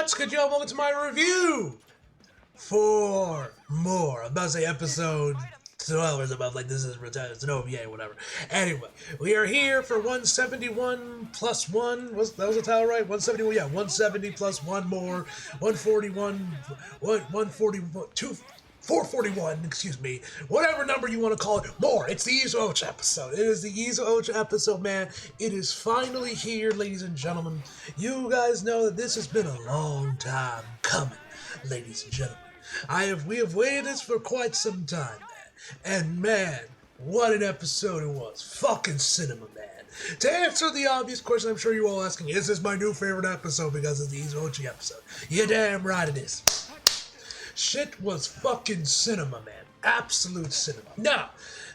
what's good, y'all? Welcome to my review for more. I'm about to say episode 12 or something like this is it's an OVA, whatever. Anyway, we are here for 171 plus 1. That was the title, right? 171, yeah, 170 plus 1 more. 141, 141, 441, excuse me, whatever number you want to call it, more. It's the IZUOCHA episode. It is the IZUOCHA episode, man. It is finally here, ladies and gentlemen. You guys know that this has been a long time coming, ladies and gentlemen. We have waited this for quite some time, man. And man, what an episode it was. Fucking cinema, man. To answer the obvious question I'm sure you're all asking, is this my new favorite episode because it's the IZUOCHA episode? You're damn right it is. Shit was fucking cinema, man. Absolute cinema. Now,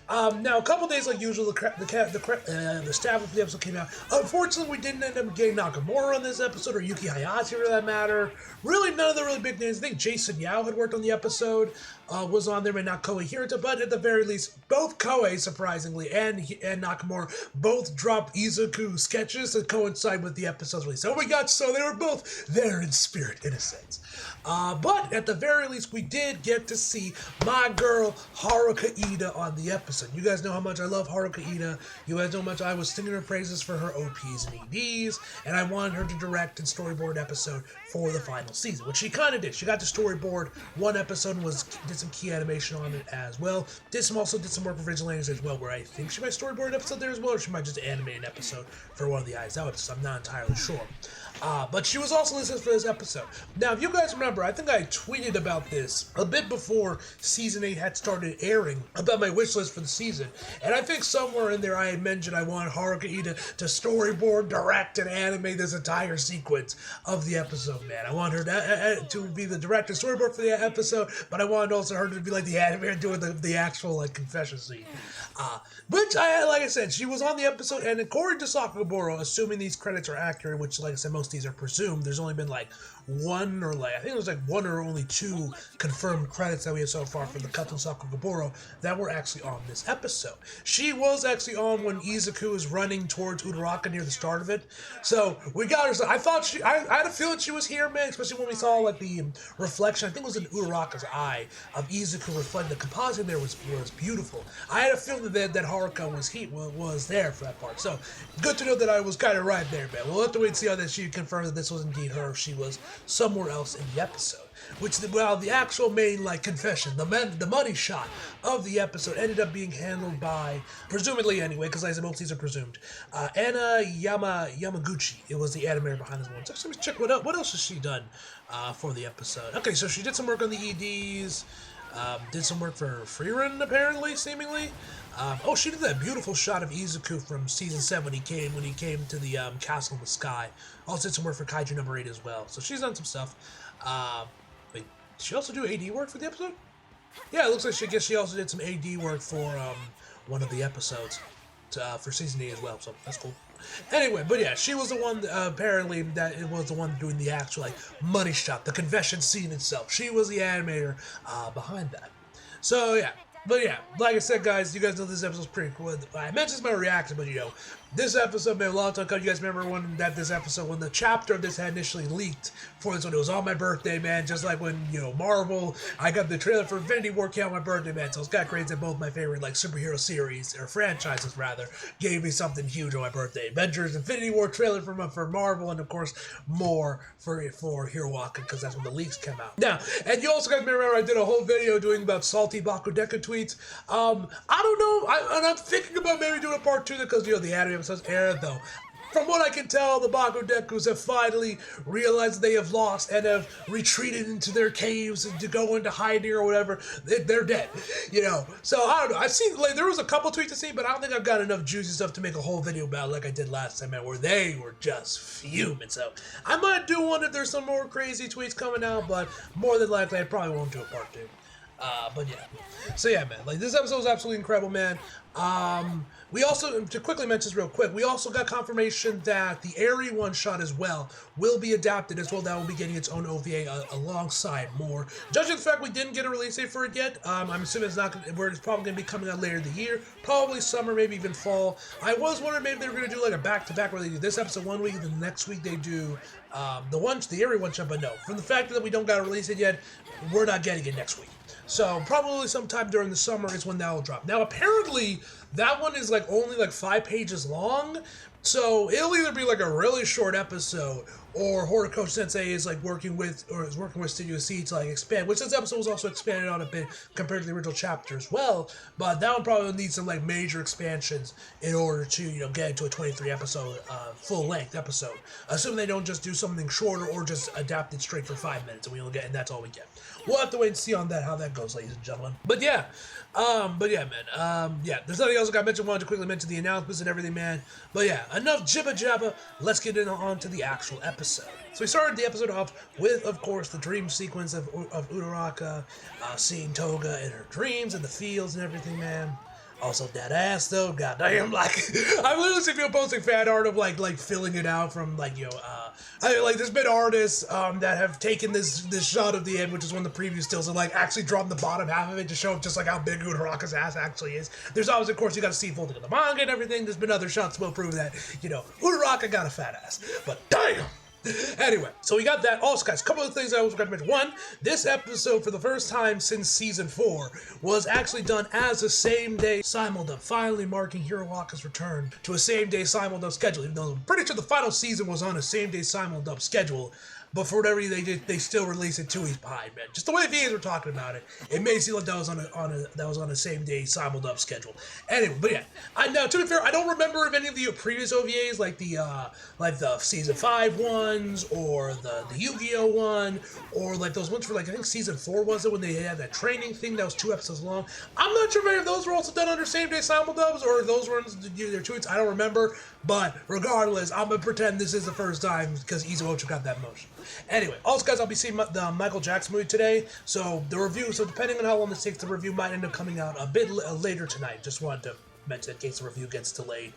a couple days like usual, the staff of the episode came out. Unfortunately, we didn't end up getting Nakamura on this episode, or Yuki Hayashi for that matter. Really, none of the really big names. I think Jason Yao had worked on the episode, was on there, but not Koei Hirata. But at the very least, both Koei, surprisingly, and Nakamura both dropped Izuku sketches that coincide with the episode's release. So they were both there in spirit, in a sense. But at the very least, we did get to see my girl Haruka Ida on the episode. You guys know how much I love Haruka Ida. You guys know how much I was singing her praises for her OPs and EDs, and I wanted her to direct and storyboard an episode for the final season, which she kind of did. She got to storyboard one episode and did some key animation on it as well. Also did some work with Vigilantes as well, where I think she might storyboard an episode there as well, or she might just animate an episode for one of the IZUOCHA episodes. I'm not entirely sure. But she was also listed for this episode. Now, if you guys remember, I think I tweeted about this a bit before Season 8 had started airing, about my wish list for the season. And I think somewhere in there I had mentioned I wanted Haruka Ida to storyboard, direct, and animate this entire sequence of the episode, man. I want her to be the director storyboard for the episode, but I wanted also her to be like the animator doing the actual like confession scene. Which, like I said, she was on the episode, and according to Sakagaburo, assuming these credits are accurate, which, like I said, most of these are presumed, there's only been like one or only two confirmed credits that we have so far for the Kato Sakagaburo that were actually on this episode. She was actually on when Izuku is running towards Uraraka near the start of it, so we got her. So I had a feeling she was here, man, especially when we saw like the reflection. I think it was in Uraraka's eye of Izuku reflecting. The composite there was beautiful. I had a feeling that Haruka was there for that part. So good to know that I was kind of right there, man. We'll have to wait and see how that she confirmed that this was indeed her. If she was somewhere else in the episode. The actual main confession, the money shot of the episode ended up being handled by, presumably anyway, because like I said, most of these are presumed, Anna Yamaguchi. It was the animator behind this one. So let's check what else has she done for the episode. Okay, so she did some work on the EDs, did some work for Freerun, apparently, seemingly. She did that beautiful shot of Izuku from Season 7 when he came to the castle in the sky. Also did some work for Kaiju number 8 as well. So she's done some stuff. Wait, did she also do AD work for the episode? Yeah, it looks like she also did some AD work for one of the episodes for Season 8 as well. So that's cool. Anyway, but yeah, she was the one, apparently, that it was the one doing the actual, money shot, the confession scene itself. She was the animator behind that. So, yeah. But yeah, like I said, guys, you guys know this episode's pretty cool. I mentioned my reaction, but this episode, man, a long time ago. You guys remember when the chapter of this had initially leaked for this one? It was on my birthday, man. Just like when Marvel, I got the trailer for Infinity War came on my birthday, man. So it's got crazy that both my favorite superhero series or franchises rather gave me something huge on my birthday. Avengers, Infinity War trailer for Marvel, and of course more for IZUOCHA, because that's when the leaks came out. Now, and you also guys remember I did a whole video doing about salty Bakudeka tweets. I don't know. I'm thinking about maybe doing a part 2 because the anime episodes air though. From what I can tell, the Bakudekus have finally realized that they have lost and have retreated into their caves and to go into hiding or whatever. They're dead, So I don't know. I've seen there was a couple tweets to see, but I don't think I've got enough juicy stuff to make a whole video about it like I did last time, man, where they were just fuming. So I might do one if there's some more crazy tweets coming out, but more than likely I probably won't do a part 2. But yeah. So yeah, man. Like this episode was absolutely incredible, man. We also, to quickly mention this real quick, we also got confirmation that the Airy one shot as well will be adapted as well. That will be getting its own OVA alongside more. Judging the fact we didn't get a release date for it yet, I'm assuming it's not. It's probably going to be coming out later in the year, probably summer, maybe even fall. I was wondering maybe they were going to do like a back-to-back where they do this episode one week, and then the next week they do the Airy one shot. But no, from the fact that we don't got to release it yet, we're not getting it next week. So probably sometime during the summer is when that will drop. Now apparently that one is like only like 5 pages long, so it'll either be like a really short episode, or Horikoshi Sensei is like working with Studio C to like expand, which this episode was also expanded on a bit compared to the original chapter as well. But that one probably needs some like major expansions in order to get into a 23 episode full length episode. Assuming they don't just do something shorter or just adapt it straight for 5 minutes, and that's all we get. We'll have to wait and see on that how that goes, ladies and gentlemen. But yeah, man. Yeah, there's nothing else I got to mention. Wanted to quickly mention the announcements and everything, man. But yeah, enough jibba jabba. Let's get on to the actual episode. So we started the episode off with, of course, the dream sequence of Uraraka seeing Toga in her dreams and the fields and everything, man. Also, that ass though, goddamn, like I've literally seen people posting fan art of like filling it out from there's been artists that have taken this shot of the end, which is one of the preview stills, and like actually drawn the bottom half of it to show just like how big Uraraka's ass actually is. There's always, of course, you got to see folding of the manga and everything. There's been other shots that will prove that Uraraka got a fat ass, but damn. Anyway, so we got that. Also, guys, a couple of things I was going to mention. One, this episode, for the first time since Season 4, was actually done as a same-day simuldub, finally marking Hiroaka's return to a same-day simuldub schedule, even though I'm pretty sure the final season was on a same-day simuldub schedule. But for whatever reason, they still released it 2 weeks behind, man. Just the way the VAs were talking about it, it made it seem like that was on a same day simuldub schedule. Anyway, but yeah, now to be fair, I don't remember if any of the previous OVAs, like the Season 5 ones, or the Yu-Gi-Oh one, or like those ones for like I think Season 4 was it when they had that training thing that was 2 episodes long. I'm not sure if any of those were also done under same day simuldubs, or those ones they're 2 weeks. I don't remember. But regardless, I'm gonna pretend this is the first time because IZUOCHA got that motion. Anyway, also guys, I'll be seeing the Michael Jackson movie today, so the review, depending on how long this takes, the review might end up coming out a bit later tonight. Just wanted to mention in case the review gets delayed.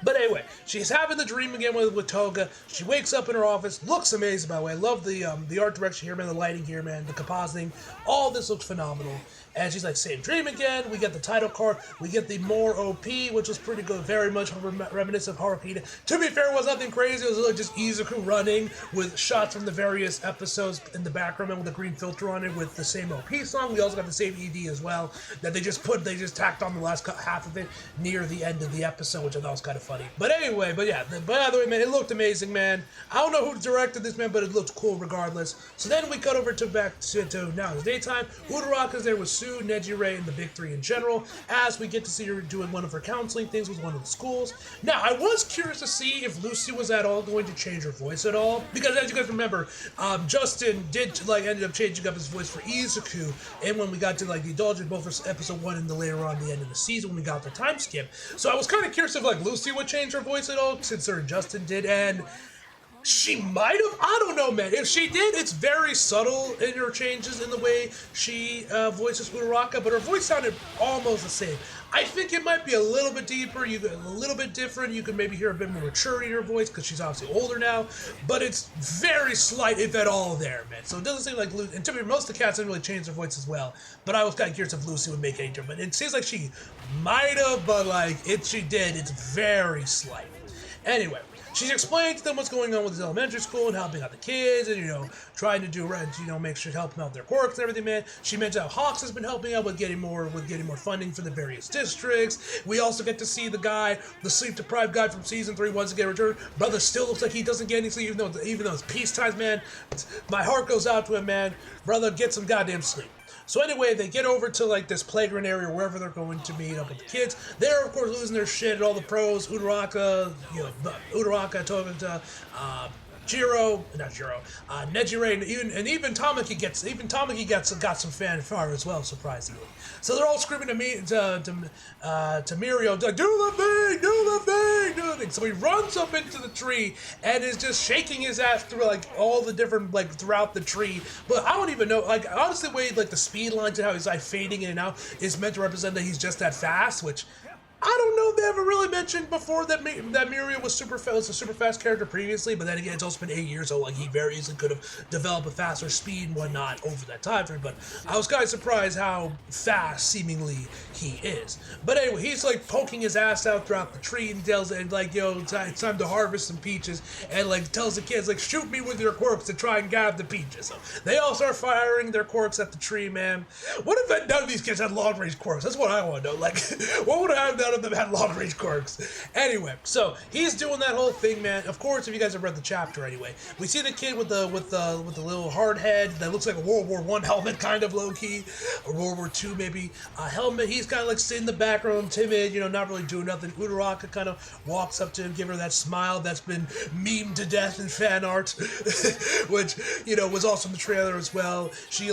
But anyway, she's having the dream again with Toga. She wakes up in her office, looks amazing by the way. I love the art direction here, man, the lighting here, man, the compositing. All this looks phenomenal. And she's like, same dream again. We get the title card. We get the more OP, which was pretty good. Very much reminiscent of Haruhide. To be fair, it was nothing crazy. It was like just Izuku running with shots from the various episodes in the background and with a green filter on it with the same OP song. We also got the same ED as well that they just tacked on the last half of it near the end of the episode, which I thought was kind of funny. But anyway, by the way, man, it looked amazing, man. I don't know who directed this, man, but it looked cool regardless. So then we cut over back to now it's daytime. Uraraka's there with Sue, Nejire, and the big 3 in general, as we get to see her doing one of her counseling things with one of the schools. Now, I was curious to see if Lucy was at all going to change her voice at all, because as you guys remember, Justin did ended up changing up his voice for Izuku, and when we got to the indulgence, both for episode 1 and later on the end of the season when we got the time skip. So I was kind of curious if Lucy would change her voice at all, since her and Justin did, and she might have. I don't know, man. If she did, it's very subtle in her changes in the way she voices Uraraka, but her voice sounded almost the same. I think it might be a little bit deeper, a little bit different. You can maybe hear a bit more maturity in her voice because she's obviously older now, but it's very slight, if at all, there, man. So it doesn't seem like Lucy, and to me, most of the cats didn't really change their voice as well, but I was kind of curious if Lucy would make any difference. It seems like she might have, but if she did, it's very slight. Anyway, she's explaining to them what's going on with this elementary school and helping out the kids and, trying to do, make sure to help them out with their quirks and everything, man. She mentioned how Hawks has been helping out with getting more funding for the various districts. We also get to see the sleep-deprived guy from Season 3 once again return. Brother still looks like he doesn't get any sleep, even though it's peace times, man. My heart goes out to him, man. Brother, get some goddamn sleep. So anyway, they get over to this playground area wherever they're going to meet up with the kids. They're of course losing their shit at all the pros. Uraraka, Toga, Nejire, and even Tamaki got some fanfare as well, surprisingly. So they're all screaming to Mirio, like, do the thing, do the thing, do the thing. So he runs up into the tree and is just shaking his ass through like all the different like throughout the tree. But I don't even know, like honestly, the way like the speed lines and how he's like fading in and out is meant to represent that he's just that fast, which I don't know if they ever really mentioned before that Mirio was a super fast character previously, but then again, it's also been 8 years, so like he very easily could have developed a faster speed and whatnot over that time frame. But I was kind of surprised how fast seemingly he is. But anyway, he's like poking his ass out throughout the tree and tells it like, yo, it's time to harvest some peaches, and like tells the kids like, shoot me with your quirks to try and grab the peaches. So they all start firing their quirks at the tree, man. What if none of these kids had long range quirks? That's what I want to know. Like, what would I have done if them had long range quirks? Anyway, so he's doing that whole thing, man. Of course, if you guys have read the chapter anyway, we see the kid with the little hard head that looks like a World War I helmet, kind of low key, or World War II maybe helmet. He's kind of like sitting in the background, timid, you know, not really doing nothing. Uduraka kind of walks up to him, give her that smile that's been memed to death in fan art, which you know was also in the trailer as well. He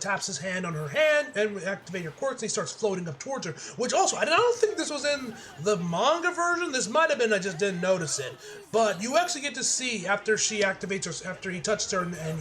taps his hand on her hand and activate her quirks. And he starts floating up towards her, which also I don't think this was in the manga version. This might have been, I just didn't notice it. But you actually get to see after she activates her, after he touched her, and her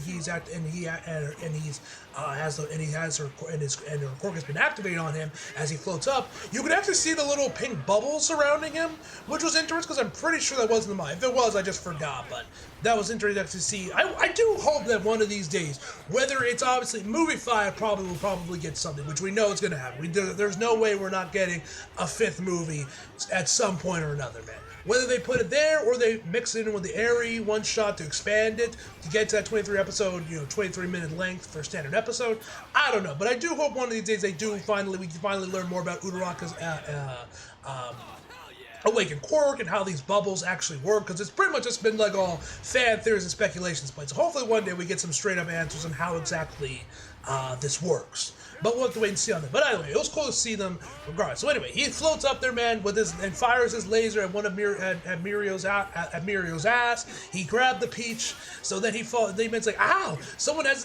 quirk has been activated on him as he floats up. You can actually see the little pink bubbles surrounding him, which was interesting because I'm pretty sure that wasn't the manga. If it was, I just forgot. But that was interesting to see. I do hope that one of these days, whether it's obviously movie 5 will probably get something, which we know it's going to happen. There's no way we're not getting a 5th movie at some point or another, man. Whether they put it there or they mix it in with the Airy one shot to expand it to get to that 23-minute length for a standard episode, I don't know. But I do hope one of these days we can finally learn more about Uraraka's awakened quirk and how these bubbles actually work, because it's pretty much just been like all fan theories and speculations played. So hopefully one day we get some straight up answers on how exactly this works. But we'll have to wait and see on that. But anyway, it was cool to see them regardless. So anyway, he floats up there, man, and fires his laser at one of Mirio's ass. He grabbed the peach, so then he mentions like, ow!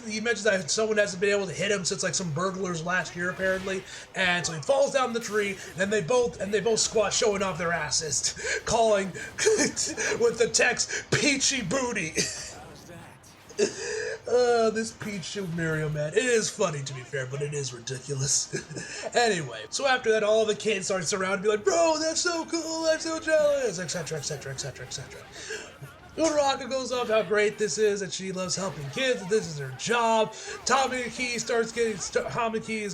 He mentions that someone hasn't been able to hit him since like some burglars last year apparently. And so he falls down the tree, and they both squat, showing off their asses, calling with the text "Peachy Booty." This Peach of Mirio, man. It is funny, to be fair, but it is ridiculous. Anyway, so after that, all the kids start surrounding and be like, bro, that's so cool, I'm so jealous, etc., etc., etc., etc. Uraraka goes off how great this is, and she loves helping kids, and this is her job. Tamaki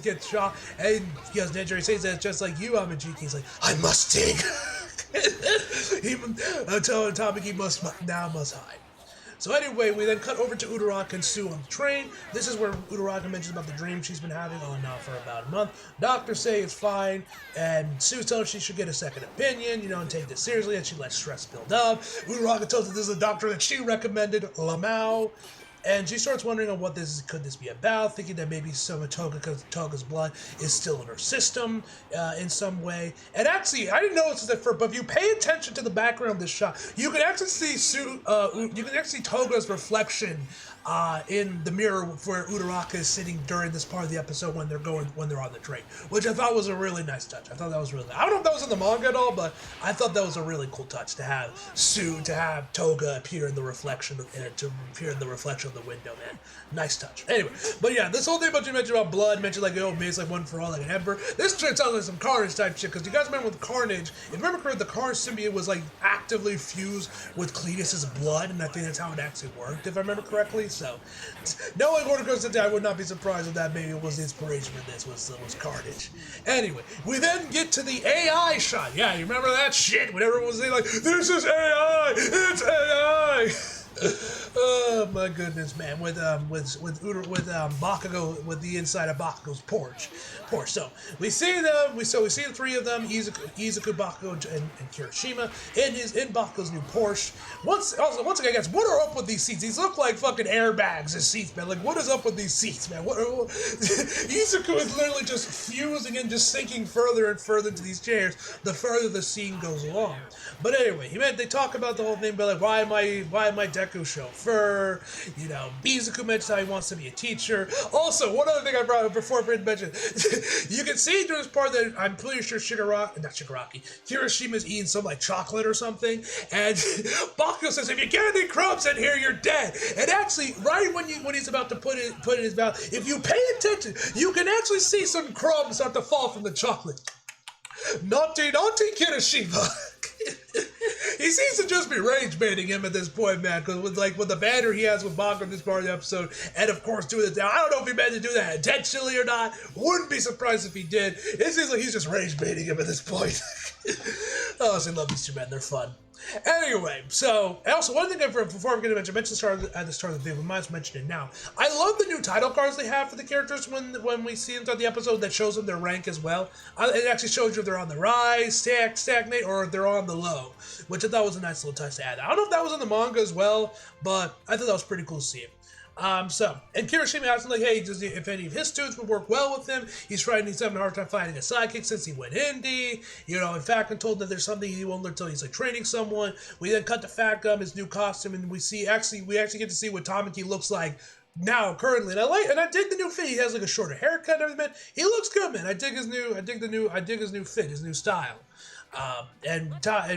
gets shot, and because Nejire says that just like you, Amajiki, he's like, I must dig. Even until Tamaki must hide. So anyway, we then cut over to Uraraka and Sue on the train. This is where Uraraka mentions about the dream she's been having for about a month. Doctors say it's fine, and Sue tells her she should get a second opinion, and take this seriously, and she lets stress build up. Uraraka tells her this is a doctor that she recommended, Lamau. And she starts wondering on could this be about, thinking that maybe some of Toga's blood is still in her system in some way. And actually, I didn't notice this but if you pay attention to the background of this shot, you can actually see Toga's reflection in the mirror where Uraraka is sitting during this part of the episode when they're on the train, which I thought was a really nice touch. I thought that was really nice. I don't know if that was in the manga at all, but I thought that was a really cool touch to have Toga appear in the reflection of the window, man. Nice touch. Anyway, but yeah, this whole thing about you mentioned about blood, mentioned like, maybe it's like one for all, like an ember. This sounds like some Carnage type shit, because you guys remember with Carnage, if you remember correctly, the Carnage symbiote was like actively fused with Cletus's blood, and I think that's how it actually worked, if I remember correctly. So, knowing Order Goes to I would not be surprised if that maybe was the inspiration for this was Carnage. Anyway, we then get to the AI shot. Yeah, you remember that shit when everyone was saying like, "This is AI, it's AI." Oh my goodness, man! With Bakugo, with the inside of Bakugo's porch. So we see them. We see the three of them: Izuku, Bakugo, and Kirishima in Bakugo's new Porsche. Once again, guys, what are up with these seats? These look like fucking airbags as seats, man. Like, what is up with these seats, man? Izuku is literally just fusing and just sinking further and further into these chairs the further the scene goes along. But anyway, they talk about the whole thing, but like, why am I Deku's chauffeur. You know, Izuku mentions how he wants to be a teacher. Also, one other thing I brought up before I mentioned, you can see during this part that I'm pretty sure Kiroshima's eating some like chocolate or something, and Bakugo says, "If you get any crumbs in here, you're dead." And actually, right when he's about to put it in his mouth, if you pay attention, you can actually see some crumbs start to fall from the chocolate. Naughty Kirishima. He seems to just be rage baiting him at this point, man, because with the banner he has with Bakugo in this part of the episode, and of course doing it now, I don't know if he meant to do that intentionally or not. Wouldn't be surprised if he did. It seems like he's just rage baiting him at this point. Oh, I love these two men, they're fun. Anyway, so, and also one thing before I'm going to mention at the start of the video, we might as well mention it now. I love the new title cards they have for the characters when we see them throughout the episode that shows them their rank as well. It actually shows you if they're on the rise, stagnate, or if they're on the low, which I thought was a nice little touch to add. I don't know if that was in the manga as well, but I thought that was pretty cool to see it. And Kirishima asked him, like, hey, if any of his students would work well with him. He's having a hard time finding a sidekick since he went indie. You know, in fact, I'm told that there's something he won't learn until he's like training someone. We then cut to Fat Gum, his new costume, and we actually get to see what Tamaki looks like now currently. And I dig the new fit. He has like a shorter haircut and everything. He looks good, man. I dig his new fit, his new style. And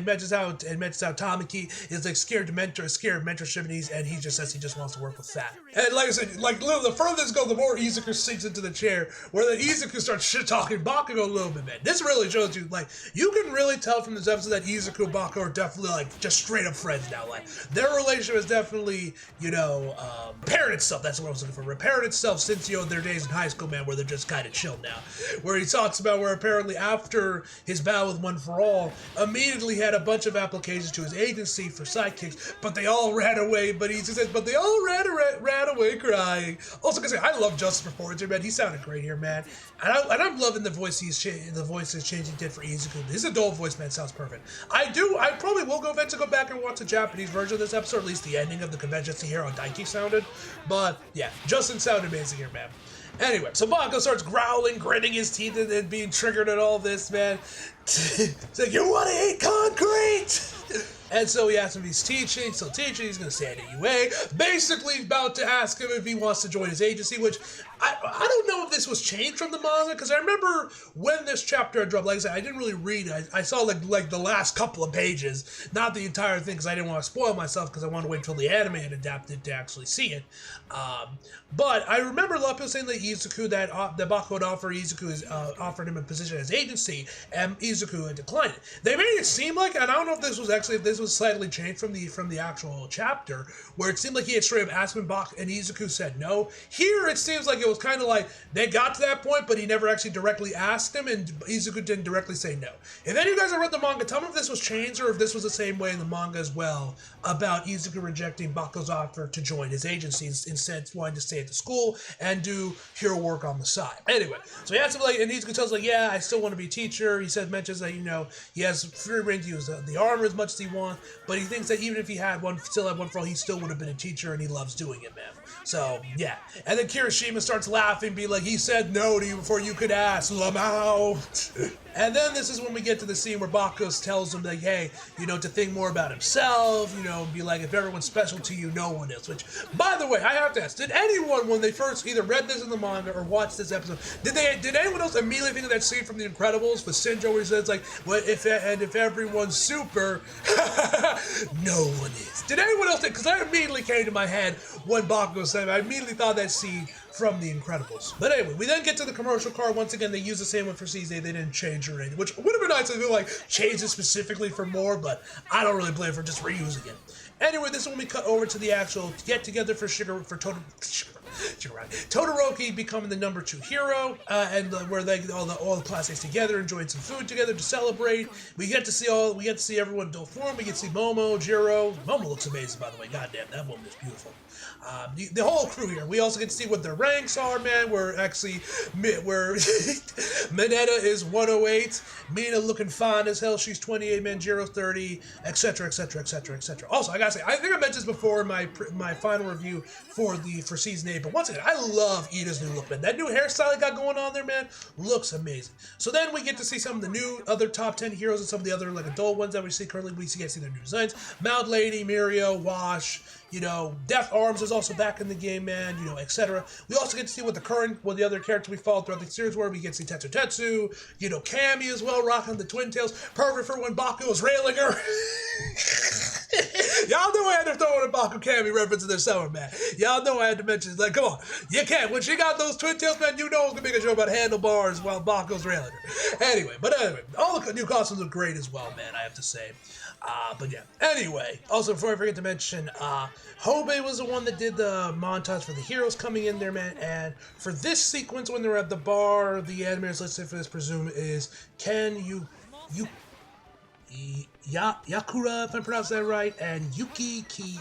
mentions how Tamaki is like scared of mentorship, and he just says he just wants to work with Fat. And like I said, like the further this goes, the more Izuku sinks into the chair, where then Izuku starts shit talking Bakugo a little bit, man. This really shows you, like, you can really tell from this episode that Izuku and Bakugo are definitely like just straight up friends now. Like, their relationship is definitely, you know, repaired itself. That's what I was looking for. Repaired itself since, you know, their days in high school, man, where they're just kind of chill now. Where he talks about where apparently after his battle with One For All, immediately had a bunch of applications to his agency for sidekicks, but they all ran away. But he says, but they all ran away crying. Also, because I love Justice performance here, man. He sounded great here, man. And I'm loving the voice change he did for Izuku. His adult voice, man, sounds perfect. I probably will go back and watch the Japanese version of this episode, at least the ending of the convention, to hear how Daiki sounded. But yeah, Justin sounded amazing here, man. Anyway, so Bakugo starts growling, gritting his teeth, and being triggered at all this, man. It's like, you want to eat concrete? And so he asks him if he's still teaching, he's going to say AUA. Basically, he's about to ask him if he wants to join his agency, which I don't know if this was changed from the manga, because I remember when this chapter had dropped, like I said, I didn't really read it. I saw like the last couple of pages, not the entire thing, because I didn't want to spoil myself, because I wanted to wait until the anime had adapted to actually see it. But I remember a lot of people saying that Izuku, that Bakugo had offered him a position as agency, and Izuku had declined it. They made it seem like, and I don't know if this was slightly changed from the actual chapter, where it seemed like he had straight up asked him, and Izuku said no. Here it seems like it was kind of like they got to that point, but he never actually directly asked him, and Izuku didn't directly say no. If any of you guys have read the manga, tell me if this was changed or if this was the same way in the manga as well, about Izuku rejecting Bakugo's offer to join his agency, instead wanting to stay at the school and do hero work on the side. Anyway, so he asks him, like, and Izuku tells like, yeah, I still want to be a teacher. He mentions that, you know, he has free reign to use the armor as much as he wants, but he thinks that even if he still had one for all, he still would have been a teacher, and he loves doing it, man. So, yeah. And then Kirishima starts laughing, being like, he said no to you before you could ask, Lamau. And then this is when we get to the scene where Bakugo tells him, like, hey, you know, to think more about himself, you know, be like, if everyone's special to you, no one is. Which, by the way, I have to ask, did anyone, when they first either read this in the manga or watched this episode, did anyone else immediately think of that scene from The Incredibles with Shinjo where he says, like, well, if everyone's super, no one is? Did anyone else think? Because that immediately came to my head when Bakugo said it. I immediately thought that scene from The Incredibles. But anyway, we then get to the commercial card. Once again, they use the same one for season 8. They didn't change or anything, which would have been nice if they like changed it specifically for more, but I don't really blame for just reusing it. Anyway, this is when we cut over to the actual get together for Todoroki becoming the number 2 hero, and where all the classmates together enjoying some food together to celebrate. We get to see everyone in adult form. We get to see Momo, Jiro. Momo looks amazing, by the way. Goddamn, that woman is beautiful. The whole crew here. We also get to see what their ranks are, man. Where Mineta is 108, Mina looking fine as hell. She's 28, man. Jiro's 30, etc., etc., etc., etc. Also, I gotta say, I think I mentioned this before in my final review for season 8, But once again, I love Iida's new look, man. That new hairstyle he got going on there, man, looks amazing. So then we get to see some of the new other top 10 heroes and some of the other like adult ones that we see currently. We get to see their new designs. Mount Lady, Mirio, Wash, you know, Death Arms is also back in the game, man, you know, etc. We also get to see what the other characters we followed throughout the series were. We get to see Tetsu, you know, Cammy as well, rocking the twin tails. Perfect for when Baku was railing her. Y'all know I had to throw in a Baku Cammy reference in this summer, man. Y'all know I had to mention, like, come on. You can't. When she got those twin tails, man, you know it's going to be a show about handlebars while Baku's railing her. Anyway, all the new costumes look great as well, man, I have to say. But yeah. Anyway, also before I forget to mention, Hobe was the one that did the montage for the heroes coming in there, man. And for this sequence, when they're at the bar, the animators listed for this presume is Yakura, if I pronounce that right, and Yuki Kuchi,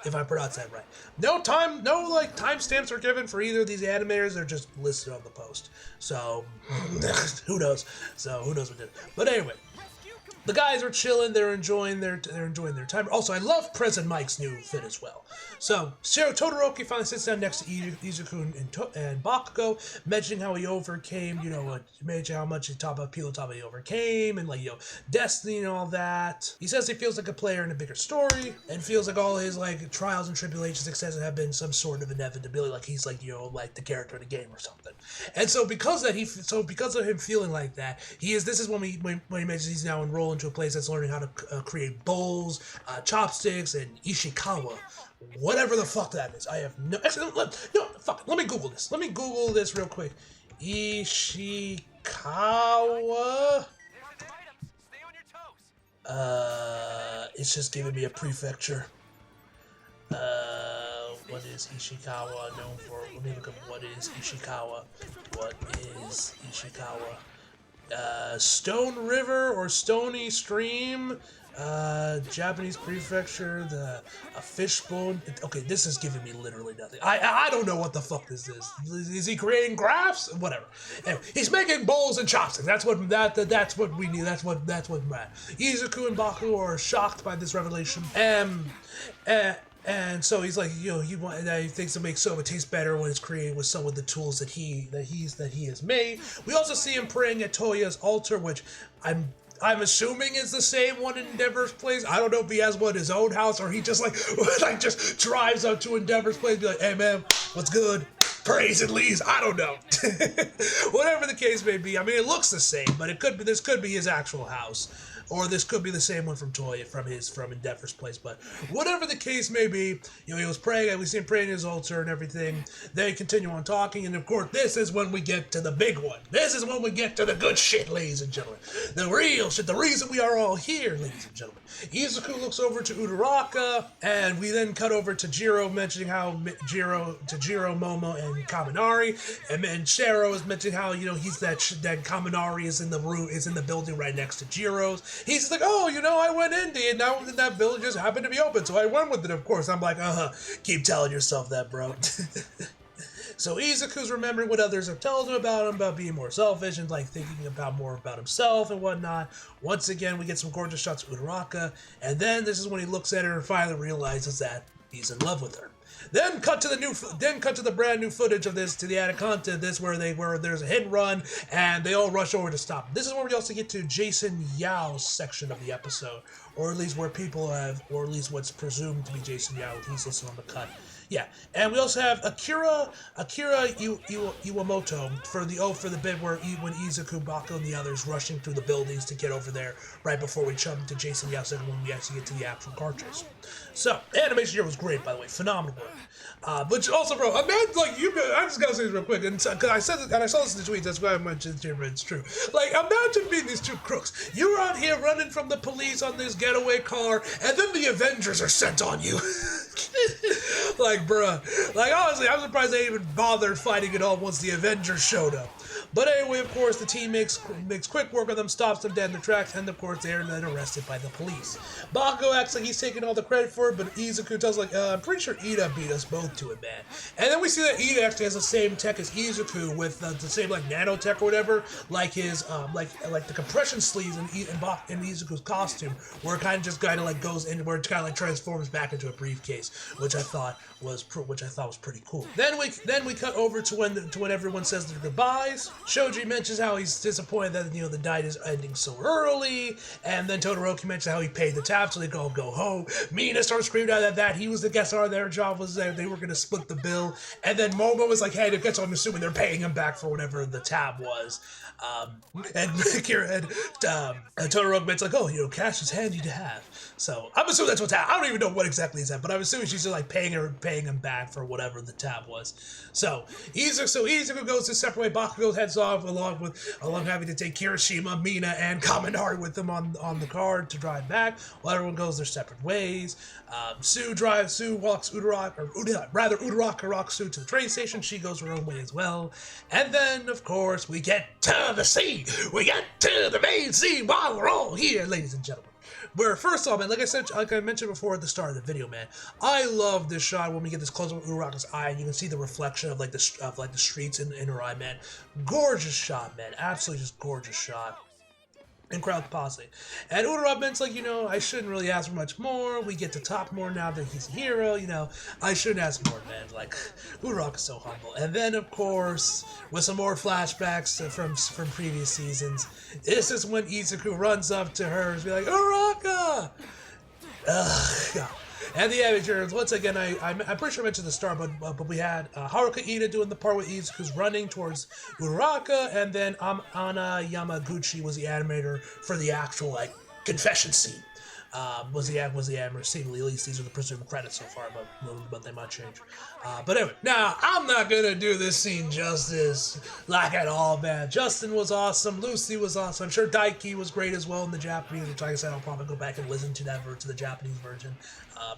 if I pronounce that right. No timestamps are given for either of these animators. They're just listed on the post. So who knows? Who knows what it is? But anyway, the guys are chilling. They're enjoying their time. Also, I love President Mike's new fit as well. So Todoroki finally sits down next to Izuku and Bakugo, mentioning how he overcame, you know, mentioning how much he overcame, and like, you know, destiny and all that. He says he feels like a player in a bigger story, and feels like all his like trials and tribulations, etc., have been some sort of inevitability. Like he's like, you know, like the character in the game or something. And so because of him feeling like that, this is when he mentions he's now enrolled into a place that's learning how to create bowls, chopsticks, and ishikawa. Whatever the fuck that is. I have no... Actually, fuck it. Let me Google this. Let me Google this real quick. Ishikawa? It's just giving me a prefecture. What is Ishikawa known for? Let me look up what is Ishikawa. What is Ishikawa? Stone River or Stony Stream, Japanese prefecture, a fishbone. Okay, this is giving me literally nothing. I don't know what the fuck this is. Is he creating graphs? Whatever. Anyway, he's making bowls and chopsticks. That's what we need. That's what Izuku and Baku are shocked by this revelation. And so he's like, you know, he thinks it makes soba taste better when it's created with some of the tools that he has made. We also see him praying at Toya's altar, which I'm assuming is the same one in Endeavor's place. I don't know if he has one in his own house or he just like just drives up to Endeavor's place and be like, hey man, what's good? Praise and leaves. I don't know. Whatever the case may be. I mean, it looks the same, but this could be his actual house. Or this could be the same one from Toya, from Endeavor's place. But whatever the case may be, you know, he was praying, and we see him praying his altar and everything. They continue on talking, and of course, this is when we get to the big one. This is when we get to the good shit, ladies and gentlemen. The real shit, the reason we are all here, ladies and gentlemen. Izuku looks over to Uraraka, and we then cut over to Jiro, mentioning how Jiro, Momo, and Kaminari, and then Shiro is mentioning how, you know, he's that Kaminari is in the building right next to Jiro's. He's just like, oh, you know, I went indie, and now that building just happened to be open, so I went with it, of course. I'm like, keep telling yourself that, bro. So Izuku's remembering what others have told him about being more selfish and like thinking more about himself and whatnot. Once again, we get some gorgeous shots of Uraraka, and then this is when he looks at her and finally realizes that he's in love with her. Then cut to the brand new footage of this, to the added content. This where there's a hit and run, and they all rush over to stop. This is where we also get to Jason Yao's section of the episode, or at least what's presumed to be Jason Yao. He's listed on the cut. Yeah, and we also have Akira Iwamoto for the bit where when Izuku, Baku, and the others rushing through the buildings to get over there right before we jump into Jason Yao's second when we actually get to the actual car chase. So, animation here was great, by the way, phenomenal work. But also, bro, I'm just gonna say this real quick, and because I said it, and I saw this in the tweets, that's why I mentioned it here, but it's true. Like, imagine being these two crooks. You're out here running from the police on this getaway car, and then the Avengers are sent on you. Like, bruh. Like, honestly, I'm surprised they even bothered fighting at all once the Avengers showed up. But anyway, of course, the team makes quick work of them, stops them dead in their tracks, and of course they are then arrested by the police. Bakugo acts like he's taking all the credit for it, but Izuku tells like, I'm pretty sure Ida beat us both to it, man. And then we see that Ida actually has the same tech as Izuku with the same like nanotech or whatever, like his like the compression sleeves in Izuku's costume, where it kind of like goes in, where it kind of like transforms back into a briefcase, which I thought was pretty cool. Then we cut over to when everyone says their goodbyes. Shoji mentions how he's disappointed that the night is ending so early, and then Todoroki mentions how he paid the tab so they go home. Mina starts screaming out that he was the guest star, their job was there, they were gonna split the bill, and then Momo was like, hey, I guess I'm assuming they're paying him back for whatever the tab was. And Kira and Todoroki mentions like, cash is handy to have. So I'm assuming that's what's happening. I don't even know what exactly is that, but I'm assuming she's just like paying him back for whatever the tab was. So Izuku goes his separate way. Bakugo heads off along having to take Kirishima, Mina, and Kaminari with them on the car to drive back, while everyone goes their separate ways. Sue walks Uraraka rocks Sue to the train station. She goes her own way as well. And then, of course, we get to the scene. We get to the main scene while we're all here, ladies and gentlemen. Where, first off, man, like I mentioned before at the start of the video, man, I love this shot when we get this close up of Uraraka's eye, and you can see the reflection of the streets in her eye, man. Gorgeous shot, man. Absolutely just gorgeous shot. Incredible capacity. And Urara's like, I shouldn't really ask for much more. We get to talk more now that he's a hero, I shouldn't ask more, man. Like, Uraraka's so humble. And then, of course, with some more flashbacks from previous seasons, this is when Izuku runs up to her and be like, Uraraka! Ugh, God. And the amateurs, once again, I'm pretty sure I mentioned the start, but we had Haruka Ida doing the part with Izuku's running towards Uraraka, and then Anna Yamaguchi was the animator for the actual confession scene. Was the animator scene? At least these are the presumed credits so far, but they might change. But anyway, now I'm not gonna do this scene justice at all, man. Justin was awesome, Lucy was awesome. I'm sure Daiki was great as well in the Japanese, which, like I said, I'll probably go back and listen to the Japanese version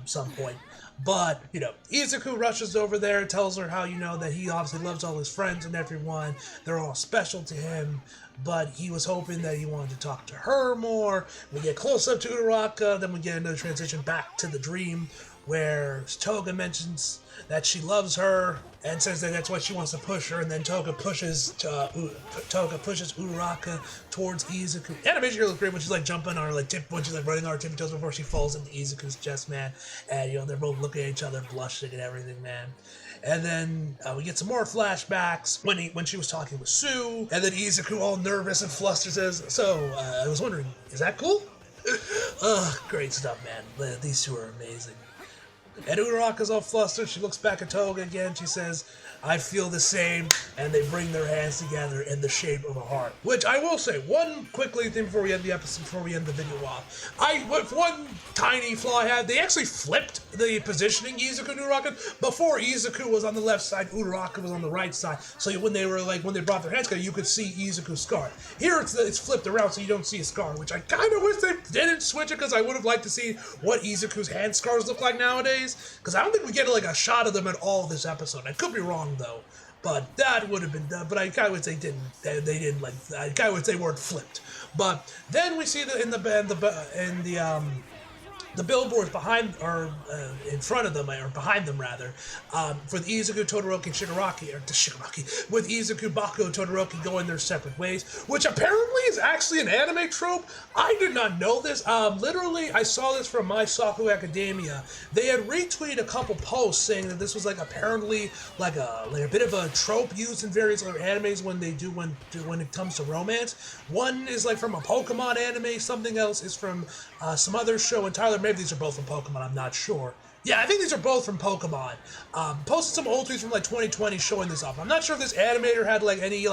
some point. But Izuku rushes over there, tells her how that he obviously loves all his friends and everyone. They're all special to him. But he was hoping that he wanted to talk to her more. We get close up to Uraraka, then we get another transition back to the dream where Toga mentions that she loves her and says that that's why she wants to push her, and then Toga pushes Uraraka towards Izuku. Animation here looks great when she's jumping on her when she's running on her tippy toes before she falls into Izuku's chest, man. And they're both looking at each other, blushing and everything, man. And then we get some more flashbacks when she was talking with Sue, and then Izuku all nervous and flustered says, so I was wondering, is that cool? Great stuff, man. These two are amazing. And Uraraka's all flustered. She looks back at Toga again. She says, I feel the same, and they bring their hands together in the shape of a heart. Which I will say, one quickly thing before we end the episode, before we end the video off. With one tiny flaw I had, they actually flipped the positioning Izuku and Uraraka. Before, Izuku was on the left side, Uraraka was on the right side. So when they brought their hands together, you could see Izuku's scar. Here it's flipped around so you don't see a scar, which I kind of wish they didn't switch it, because I would have liked to see what Izuku's hand scars look like nowadays. Because I don't think we get a shot of them at all this episode. I could be wrong though, but that would have been done. But I kind of wish they didn't. They didn't I kind of wish they weren't flipped. But then we see the billboards behind, or in front of them, or behind them rather, for the Izuku, Todoroki, and Shigaraki, with Izuku, Bakugo, Todoroki going their separate ways, which apparently is actually an anime trope. I did not know this. Literally, I saw this from My Saku Academia. They had retweeted a couple posts saying that this was apparently a bit of a trope used in various other animes when it comes to romance. One is from a Pokemon anime, something else is from some other show entirely. Maybe these are both from Pokemon, I'm not sure. Yeah, I think these are both from Pokemon. Posted some old tweets from 2020 showing this off. I'm not sure if this animator had any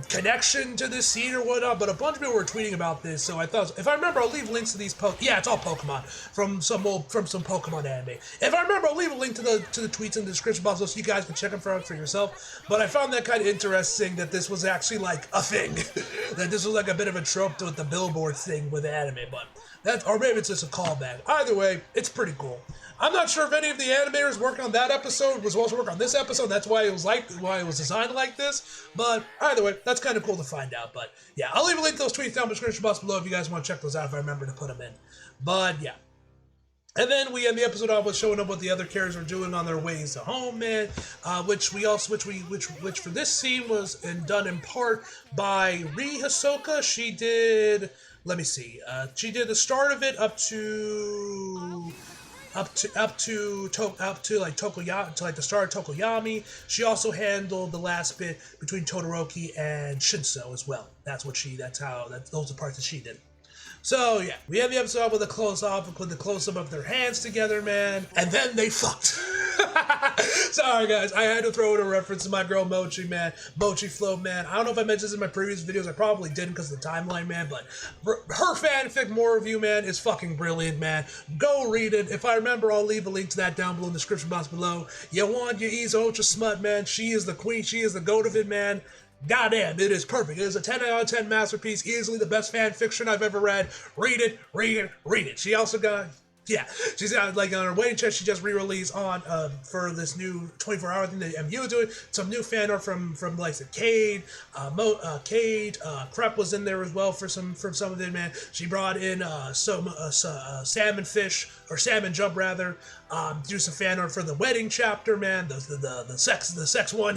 connection to this scene or whatnot, but a bunch of people were tweeting about this. So I thought, if I remember, I'll leave links to these yeah, it's all Pokemon from some Pokemon anime. If I remember, I'll leave a link to the tweets in the description box so you guys can check them for yourself. But I found that kind of interesting that this was actually a thing, that this was a bit of a trope with the billboard thing with anime. But or maybe it's just a callback. Either way, it's pretty cool. I'm not sure if any of the animators working on that episode was also working on this episode. That's why it was designed like this. But either way, that's kind of cool to find out. But yeah, I'll leave a link to those tweets down in the description box below if you guys want to check those out if I remember to put them in. But yeah. And then we end the episode off with showing up what the other characters are doing on their ways to home, man. Which for this scene was done in part by IZUOCHA. She did. Let me see. She did the start of it up to like Tokoyami, to like the start of Tokoyami. She also handled the last bit between Todoroki and Shinso as well. Those are the parts that she did. So yeah, we have the episode with a close-up of their hands together, man, and then they fucked. Sorry guys, I had to throw in a reference to my girl Mochi, man. Mochi Flow, man. I don't know if I mentioned this in my previous videos. I probably didn't because of the timeline, man, but her fanfic more review, man, is fucking brilliant, man. Go read it. If I remember, I'll leave a link to that down below in the description box below. You want your IZUOCHA smut, man. She is the queen. She is the goat of it, man. Goddamn, it is perfect. It is a 10 out of 10 masterpiece. Easily the best fan fiction I've ever read. Read it, read it, read it. She also got, yeah, she's got, like, on her wedding chest, she just re-released on, for this new 24-hour thing that MU is doing, some new fan art from like, Cade, Crep was in there as well for some of it, man. She brought in, salmon jump, rather, do some fan art for the wedding chapter, man, the sex one,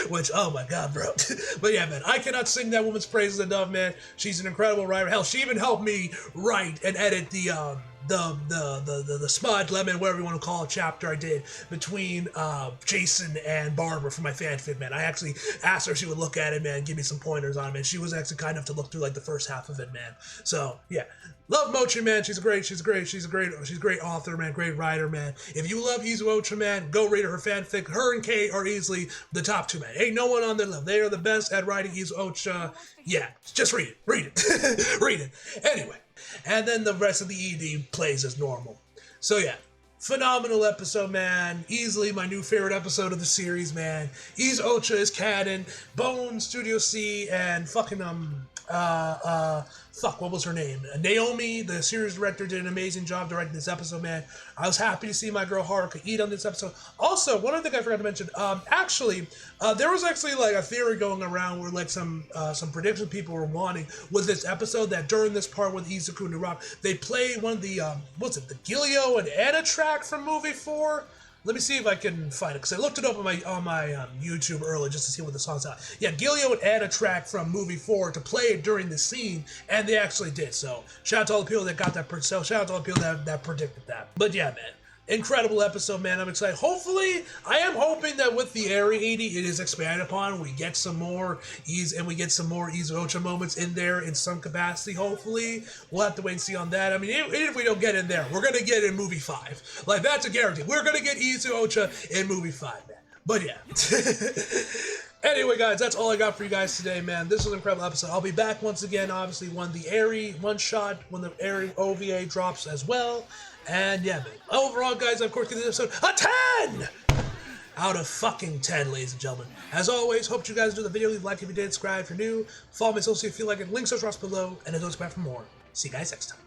which, oh my god, bro. But yeah, man, I cannot sing that woman's praises enough, man. She's an incredible writer. Hell, she even helped me write and edit the Spud, Lemon, whatever you want to call it, chapter I did between Jason and Barbara for my fanfic, man. I actually asked her if she would look at it, man, give me some pointers on it, man. She was actually kind enough to look through like the first half of it, man. So yeah, love Mochi, man. She's a great author, man. Great writer, man. If you love IZUOCHA, man, go read her fanfic. Her and Kate are easily the top two, man. Ain't no one on their level. They are the best at writing IZUOCHA. Yeah, just read it, read it. Anyway. And then the rest of the ED plays as normal. So yeah, phenomenal episode, man. Easily my new favorite episode of the series, man. IZUOCHA is canon. Bone, Studio C, and fucking what was her name? Naomi, the series director, did an amazing job directing this episode, man. I was happy to see my girl Haruka eat on this episode. Also, one other thing I forgot to mention, there was actually like a theory going around where like some prediction people were wanting with this episode that during this part with Izuku and Rock, they play one of the, the Gilio and Anna track from movie 4? Let me see if I can find it, because I looked it up on my YouTube earlier just to see what the song's out. Yeah, Gilio would add a track from movie 4 to play it during the scene, and they actually did. So shout out to all the people that got that. So shout out to all the people that predicted that. But yeah, man. Incredible episode, man. I'm excited. Hopefully, I am hoping that with the Area 80, it is expanded upon. We get some more IZUOCHA moments in there in some capacity, hopefully. We'll have to wait and see on that. I mean, even if we don't get in there, we're going to get in movie 5. Like, that's a guarantee. We're going to get IZUOCHA in movie 5, man. But yeah. Anyway, guys, that's all I got for you guys today, man. This was an incredible episode. I'll be back once again, obviously, when the Airy one-shot, when the Airy OVA drops as well. And yeah, man. Overall, guys, I of course give this episode a 10 out of fucking 10, ladies and gentlemen. As always, hope you guys enjoyed the video. Leave a like if you did, subscribe if you're new. Follow me social if you feel like it. Links are across below. And as always, back for more. See you guys next time.